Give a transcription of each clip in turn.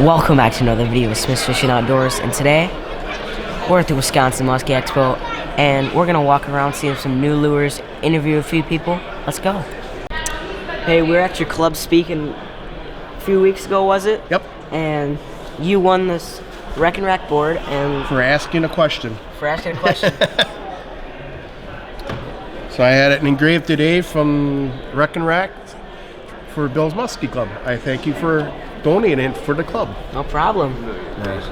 Welcome back to another video of Smith's Fishing Outdoors, and today we're at the Wisconsin Musky Expo and we're gonna walk around, see some new lures, interview a few people. Let's go. Hey, we were at your club speaking a few weeks ago, was it? Yep. And you won this Ruck and Rack board and For asking a question. So I had it engraved today from Ruck and Rack for Bill's Muskie Club. I thank you for donating it for the club. no problem. Nice.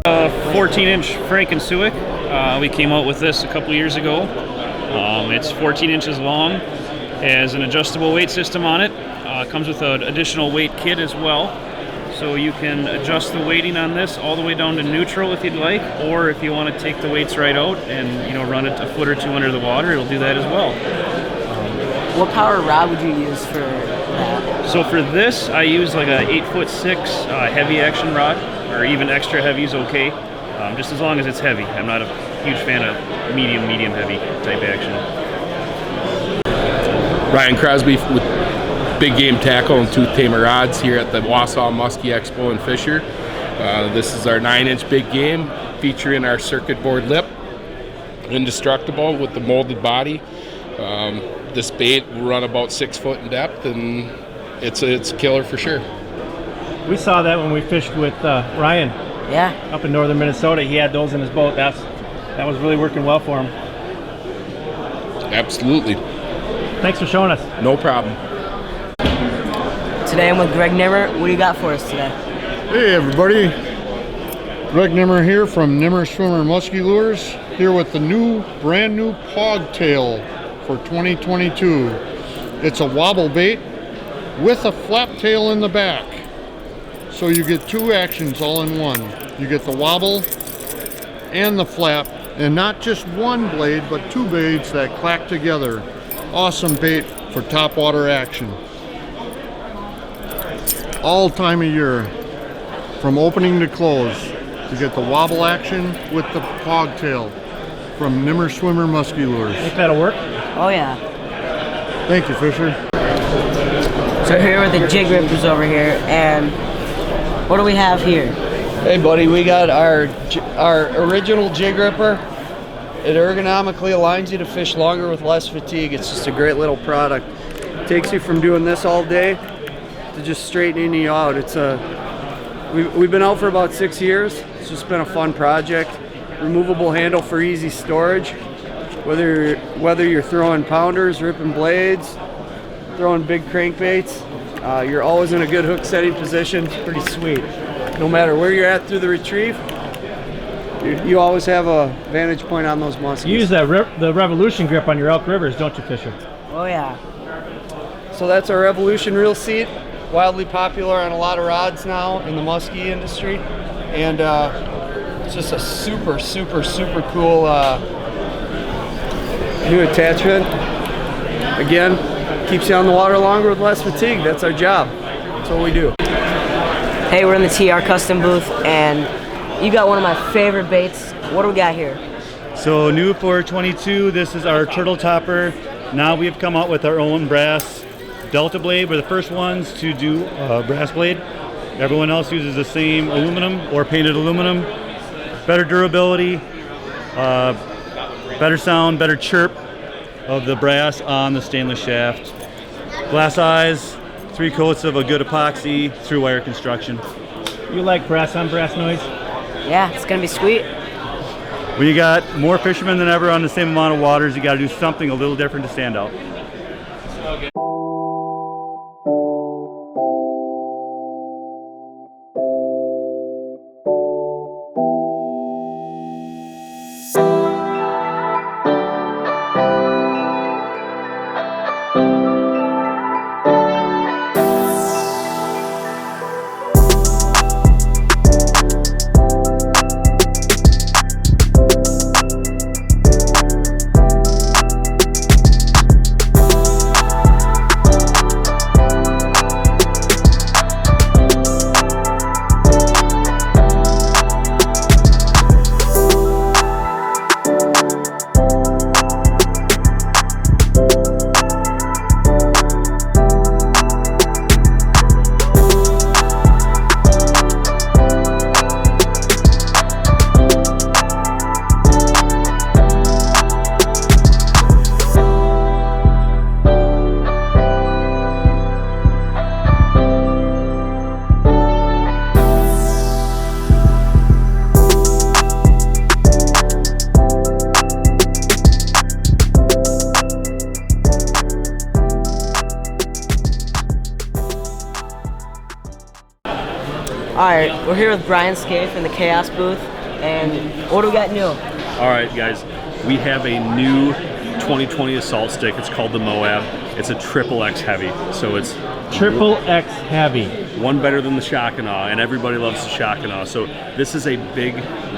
A 14-inch Frank and Suick. We came out with this a couple years ago. It's 14 inches long, has an adjustable weight system on it. Comes with an additional weight kit as well. So you can adjust the weighting on this all the way down to neutral if you'd like, or if you want to take the weights right out and run it a foot or two under the water, it'll do that as well. What power rod would you use for that? So for this, I use like a 8'6" heavy action rod, or even extra heavy is okay, just as long as it's heavy. I'm not a huge fan of medium heavy type action. Ryan Crosby with Big Game Tackle and Tooth Tamer rods here at the Wausau Muskie Expo in Fisher. This is our 9-inch Big Game featuring our circuit board lip, indestructible with the molded body. This bait will run about 6 foot in depth, and it's a killer for sure. We saw that when we fished with Ryan. Yeah. Up in northern Minnesota. He had those in his boat. That was really working well for him. Absolutely. Thanks for showing us. No problem. Today I'm with Greg Nimmer. What do you got for us today? Hey everybody, Greg Nimmer here from Nimmer Swimmer Musky Lures, here with the brand new Pogtail for 2022. It's a wobble bait with a flap tail in the back. So you get two actions all in one. You get the wobble and the flap, and not just one blade, but two blades that clack together. Awesome bait for topwater action. All time of year, from opening to close. You get the wobble action with the Pogtail from Nimmer Swimmer Musky Lures. Think that'll work? Oh yeah. Thank you, Fisher. So here are the jig rippers over here, and what do we have here? Hey buddy, we got our original jig ripper. It ergonomically aligns you to fish longer with less fatigue. It's just a great little product. It takes you from doing this all day to just straightening you out. We've been out for about 6 years. It's just been a fun project. Removable handle for easy storage. Whether you're throwing pounders, ripping blades, throwing big crankbaits, you're always in a good hook setting position. It's pretty sweet. No matter where you're at through the retrieve, you always have a vantage point on those muskies. You use the Revolution grip on your Elk Rivers, don't you, Fisher? Oh yeah. So that's our Revolution reel seat, wildly popular on a lot of rods now in the muskie industry, and it's just a super cool new attachment. Again, keeps you on the water longer with less fatigue. That's our job. That's what we do. Hey, we're in the TR Custom booth, and you got one of my favorite baits. What do we got here? So new for 22, this is our turtle topper. Now we've come out with our own brass Delta blade. We're the first ones to do brass blade. Everyone else uses the same aluminum or painted aluminum. Better durability, better sound, better chirp of the brass on the stainless shaft. Glass eyes, 3 coats of a good epoxy through wire construction. You like brass on brass noise? Yeah, it's gonna be sweet. When you got more fishermen than ever on the same amount of waters, you got to do something a little different to stand out. Alright, we're here with Brian Scaife in the Chaos booth, and what do we got new? All right, guys, we have a new 2020 assault stick. It's called the Moab. It's a triple X heavy, so it's Triple X heavy. one better than the Shock and Awe, and everybody loves the Shock and Awe. So this is a big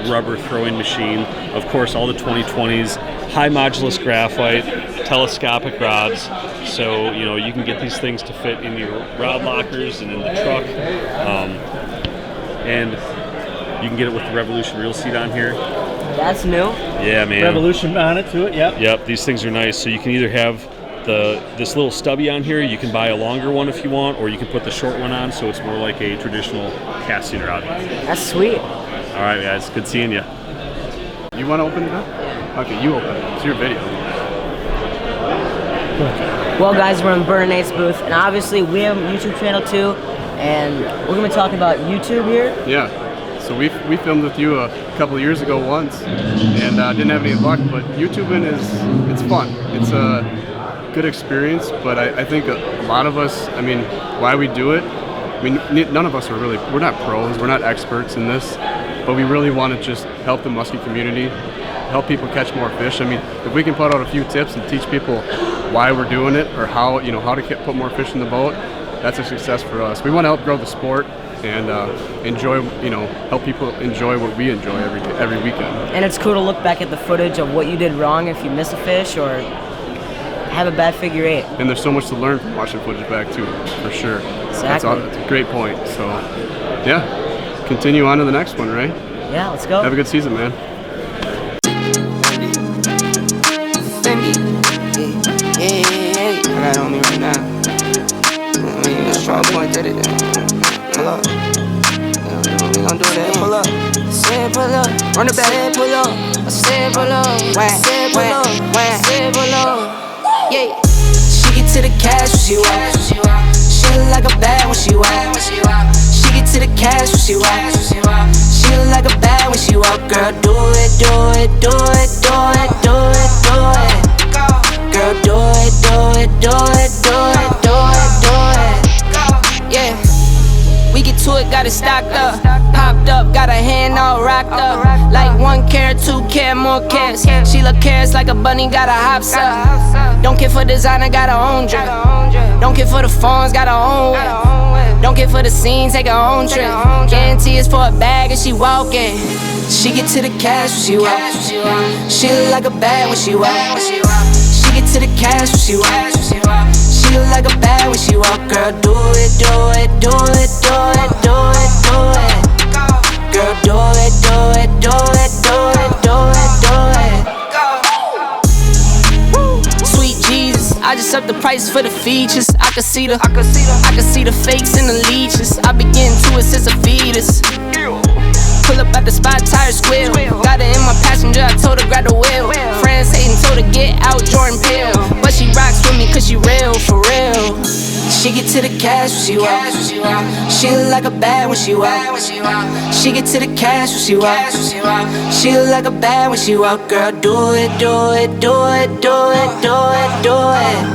rubber throwing machine. Of course, all the 2020s, high modulus graphite, telescopic rods. So you know you can get these things to fit in your rod lockers and in the truck, and you can get it with the Revolution reel seat on here. That's new? Yeah, man. Revolution on it to it, yep. Yep, these things are nice. So you can either have this little stubby on here, you can buy a longer one if you want, or you can put the short one on so it's more like a traditional casting rod. That's sweet. All right, guys, good seeing you. You want to open it up? Okay, you open it. It's your video. Well, guys, we're in Burn Nate's booth, and obviously we have a YouTube channel too, and we're going to be talking about YouTube here. Yeah. So we filmed with you a couple of years ago once, and didn't have any luck. But YouTubing it's fun. It's a good experience. But I think a lot of us, I mean, why we do it. I mean, none of us we're not pros. We're not experts in this, but we really want to just help the muskie community, help people catch more fish. I mean, if we can put out a few tips and teach people why we're doing it or how to put more fish in the boat, that's a success for us. We want to help grow the sport and enjoy, help people enjoy what we enjoy every weekend. And it's cool to look back at the footage of what you did wrong if you miss a fish or have a bad figure eight. And there's so much to learn from watching footage back too, for sure. Exactly. That's a great point. So, yeah, continue on to the next one, right? Yeah, let's go. Have a good season, man. I got on me right now. Strong point, did it. Pull up. We gon' do that. Pull up. Say pull up. Run it back. Say pull up. Say pull up. Say pull up. Say pull up. Yeah. She get to the cash when she walk. She look like a bad when she walk. She get to the cash when she walk. She look like a bad when she walk. Girl, do it, do it, do it, do it, do it, do it. Girl, do it, do it, do it, do it, do it, do it. Yeah, we get to it, got it stocked up, popped up, got her hand all rocked up. Like 1 carat, 2 carat, more carats. She look carrots like a bunny, got her hops up. Don't care for designer, got her own drip. Don't care for the phones, got her own whip. Don't care for the scene, take her own trip. Guarantee it's for a bag and she walking. She get to the cash when she walk. She look like a bag when she walk. She get to the cash when she walk. She look like a bag when she walk. Girl, do it, do it, do it, do it, do it, do it. Girl, do it, do it, do it, do it, do it, do it. Sweet Jesus, I just up the price for the features. I can see the fakes and the leeches. I been getting to it since a fetus. Pull up at the spot, tires squeal. Got it in my passenger, I told her grab the wheel. Friends hating, told her get out, Jordan Peele. But she rocks with me cause she real, for real. She get to the cash when she walk. She look like a bad when she walk. She get to the cash when she walk. She look like a bad when she walk. Girl, do it, do it, do it, do it, do it, do it.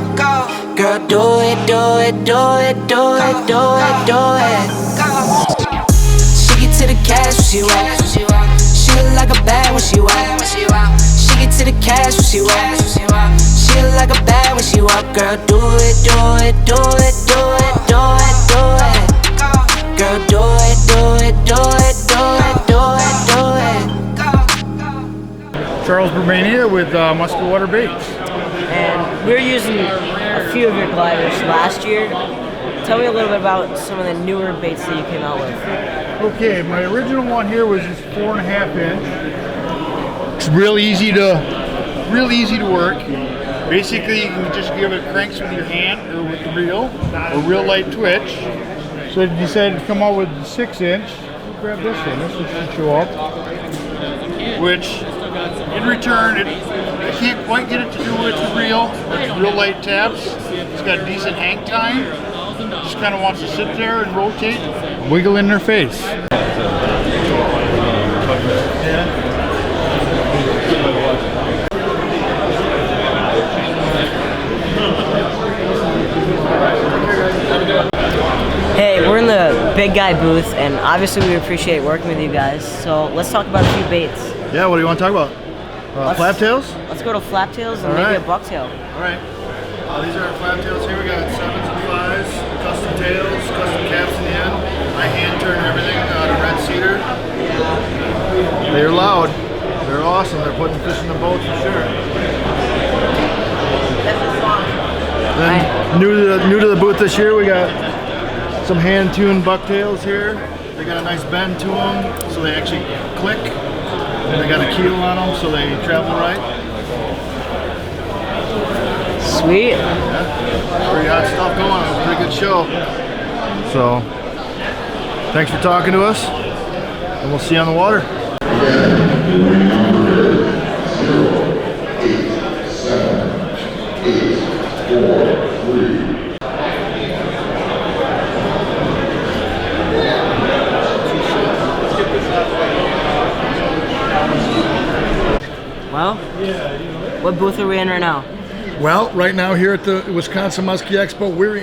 Girl, do it, do it, do it, do it, do it, do it. To the cash when she walk. She look like a bad when she walk. She get to the cash when she walk. She look like a bad when she walk. Girl, do it, do it, do it, do it, do it, do it. Girl, do it, do it, do it, do it, do it, do it. Charles Bermania with Musky Water Baits. And we were using a few of your gliders last year. Tell me a little bit about some of the newer baits that you came out with. Okay, my original one here was just 4.5 inch. It's real easy to work. Basically, you can just give it cranks with your hand or with the reel, or real light twitch. So I decided to come out with 6 inch. Grab this one. This one should show up. Which, in return, I can't quite get it to do with the reel. It's real light taps. It's got decent hang time. Just kind of wants to sit there and rotate, wiggle in their face. Hey, we're in the big guy booth, and obviously we appreciate working with you guys. So let's talk about a few baits. Yeah, what do you want to talk about? Flaptails? Let's go to flaptails and maybe a bucktail. All right. These are our flaptails here. We got 7s and 5s, custom tails, custom caps in the end. I hand turn everything out of red cedar. They're loud. They're awesome. They're putting fish in the boat for sure. Then new to the booth this year, we got some hand-tuned bucktails here. They got a nice bend to them, so they actually click. And they got a keel on them, so they travel right. Sweet. Yeah. Pretty hot stuff going on. Pretty good show. So, thanks for talking to us, and we'll see you on the water. Well, what booth are we in right now? Well, right now here at the Wisconsin Muskie Expo, we're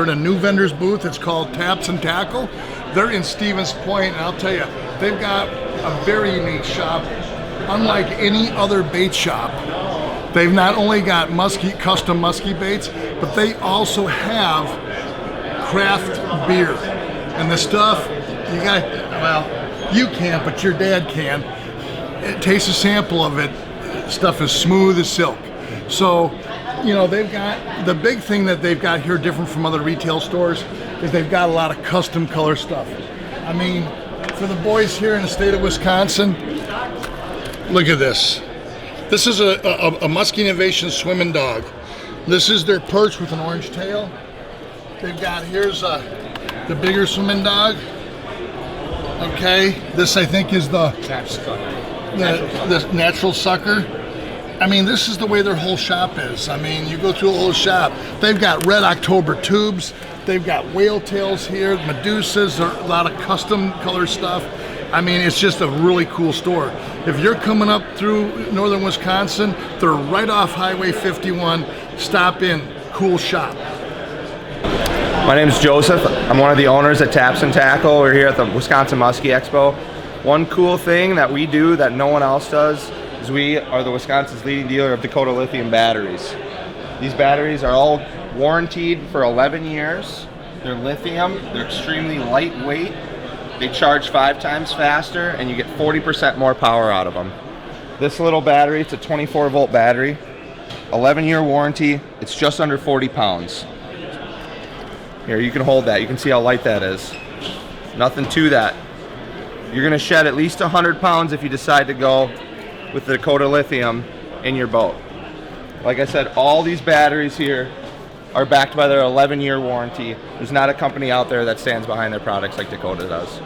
in a new vendor's booth. It's called Taps and Tackle. They're in Stevens Point, and I'll tell you, they've got a very unique shop. Unlike any other bait shop, they've not only got custom muskie baits, but they also have craft beer. And the stuff, you can't, but your dad can. Taste a sample of it. Stuff is smooth as silk. So, you know, they've got, the big thing that they've got here different from other retail stores is they've got a lot of custom color stuff. I mean, for the boys here in the state of Wisconsin, look at this. This is a Muskie Innovation swimming dog. This is their perch with an orange tail. They've got, here's the bigger swimming dog. Okay, this I think is the natural sucker. I mean, this is the way their whole shop is. I mean, you go through a whole shop. They've got Red October tubes. They've got whale tails here, Medusas, a lot of custom color stuff. I mean, it's just a really cool store. If you're coming up through northern Wisconsin, they're right off Highway 51. Stop in, cool shop. My name is Joseph. I'm one of the owners at Taps and Tackle. We're here at the Wisconsin Muskie Expo. One cool thing that we do that no one else does is we are the Wisconsin's leading dealer of Dakota lithium batteries. These batteries are all warranted for 11 years. They're lithium, they're extremely lightweight, they charge 5 times faster, and you get 40% more power out of them. This little battery, it's a 24-volt battery, 11-year warranty, it's just under 40 pounds. Here, you can hold that, you can see how light that is. Nothing to that. You're gonna shed at least 100 pounds if you decide to go with the Dakota lithium in your boat. Like I said, all these batteries here are backed by their 11-year warranty. There's not a company out there that stands behind their products like Dakota does.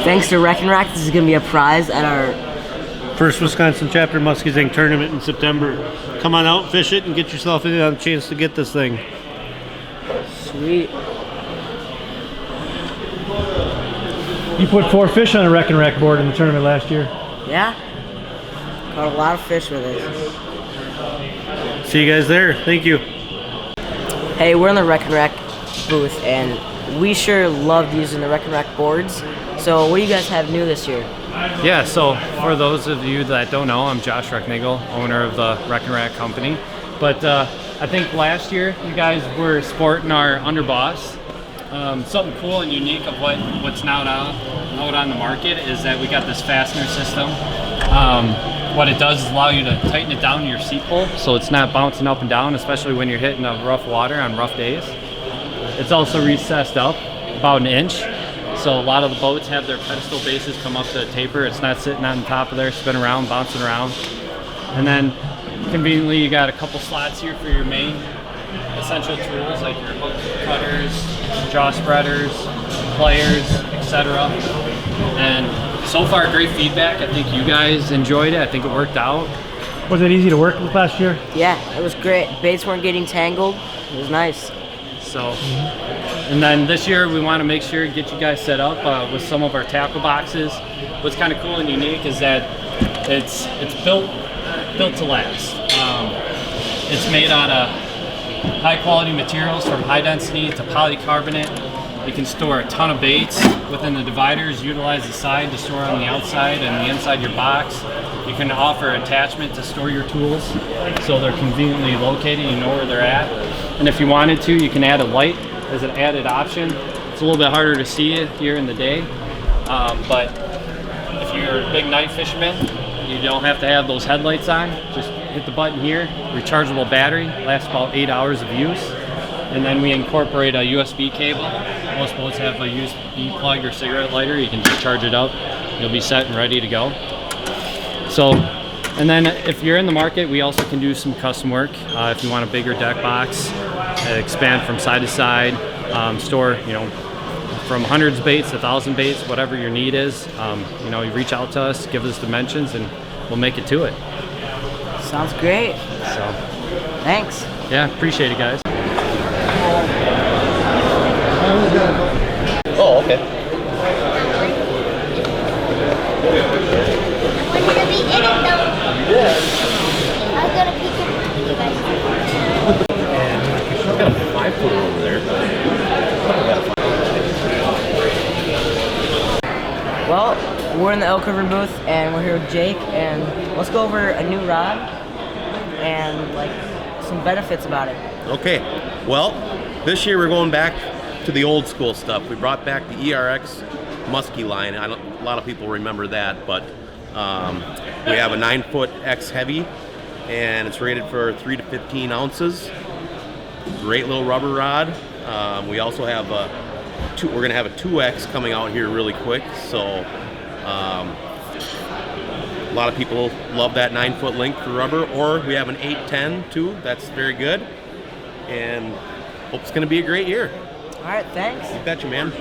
Thanks to Ruck and Rack, this is going to be a prize at our first Wisconsin Chapter Muskies Inc. tournament in September. Come on out, fish it, and get yourself in on a chance to get this thing. Sweet. You put 4 fish on a Ruck and Rack board in the tournament last year. Yeah. Caught a lot of fish with it. See you guys there. Thank you. Hey, we're in the Ruck and Rack booth, and we sure loved using the Ruck and Rack boards. So what do you guys have new this year? Yeah, so for those of you that don't know, I'm Josh Recknagel, owner of the Ruck and Rack company. But I think last year you guys were sporting our underboss. Something cool and unique of what's now out on the market is that we got this fastener system. What it does is allow you to tighten it down to your seat pole so it's not bouncing up and down, especially when you're hitting a rough water on rough days. It's also recessed up about an inch. So a lot of the boats have their pedestal bases come up to the taper. It's not sitting on the top of there, spinning around, bouncing around. And then conveniently you got a couple slots here for your main essential tools like your hook cutters, jaw spreaders, pliers, etc. And so far great feedback. I think you guys enjoyed it. I think it worked out. Was it easy to work with last year? Yeah, it was great. Baits weren't getting tangled. It was nice. So, and then this year we want to make sure to get you guys set up with some of our tackle boxes. What's kind of cool and unique is that it's built to last. It's made out of high quality materials from high density to polycarbonate. You can store a ton of baits within the dividers, utilize the side to store on the outside and the inside your box. You can offer attachment to store your tools so they're conveniently located, you know where they're at. And if you wanted to, you can add a light as an added option. It's a little bit harder to see it here in the day, but if you're a big night fisherman, you don't have to have those headlights on. Just hit the button here, rechargeable battery, lasts about 8 hours of use. And then we incorporate a USB cable. Most boats have a USB plug or cigarette lighter. You can just charge it up. You'll be set and ready to go. So, and then if you're in the market, we also can do some custom work. If you want a bigger deck box, expand from side to side, store, you know, from hundreds of baits to 1,000 baits, whatever your need is. You know, you reach out to us, give us dimensions, and we'll make it to it. Sounds great. So, thanks. Yeah, appreciate it, guys. Oh, okay. Well, we're in the Elk River booth and we're here with Jake, and let's go over a new rod and like some benefits about it. Okay, well, this year we're going back to the old school stuff. We brought back the ERX Muskie line. A lot of people remember that, but we have a 9-foot X heavy, and it's rated for 3 to 15 ounces. Great little rubber rod. We also have we're going to have a 2X coming out here really quick, so a lot of people love that 9-foot length for rubber. Or we have an 810 too. That's very good, and hope it's going to be a great year. All right, thanks. You betcha, man.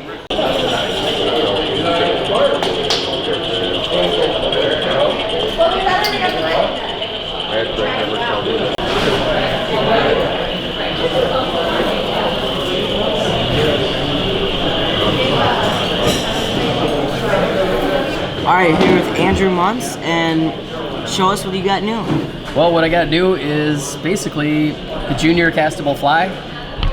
All right, here with Andrew Montz, and show us what you got new. Well, what I got new is basically the junior castable fly.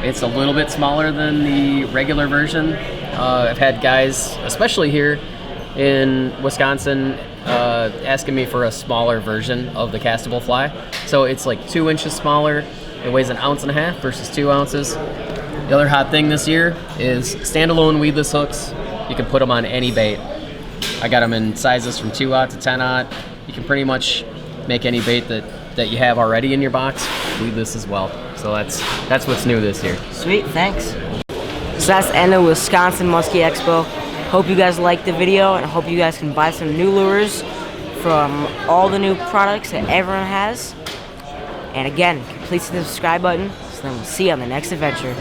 It's a little bit smaller than the regular version. I've had guys, especially here in Wisconsin, asking me for a smaller version of the castable fly. So it's like 2 inches smaller. It weighs 1.5 ounces versus 2 ounces. The other hot thing this year is standalone weedless hooks. You can put them on any bait. I got them in sizes from 2/0 to 10/0. You can pretty much make any bait that you have already in your box weedless as well. So that's what's new this year. Sweet, thanks. So that's the end of Wisconsin Muskie Expo. Hope you guys liked the video, and I hope you guys can buy some new lures from all the new products that everyone has. And again, please hit the subscribe button, so then we'll see you on the next adventure.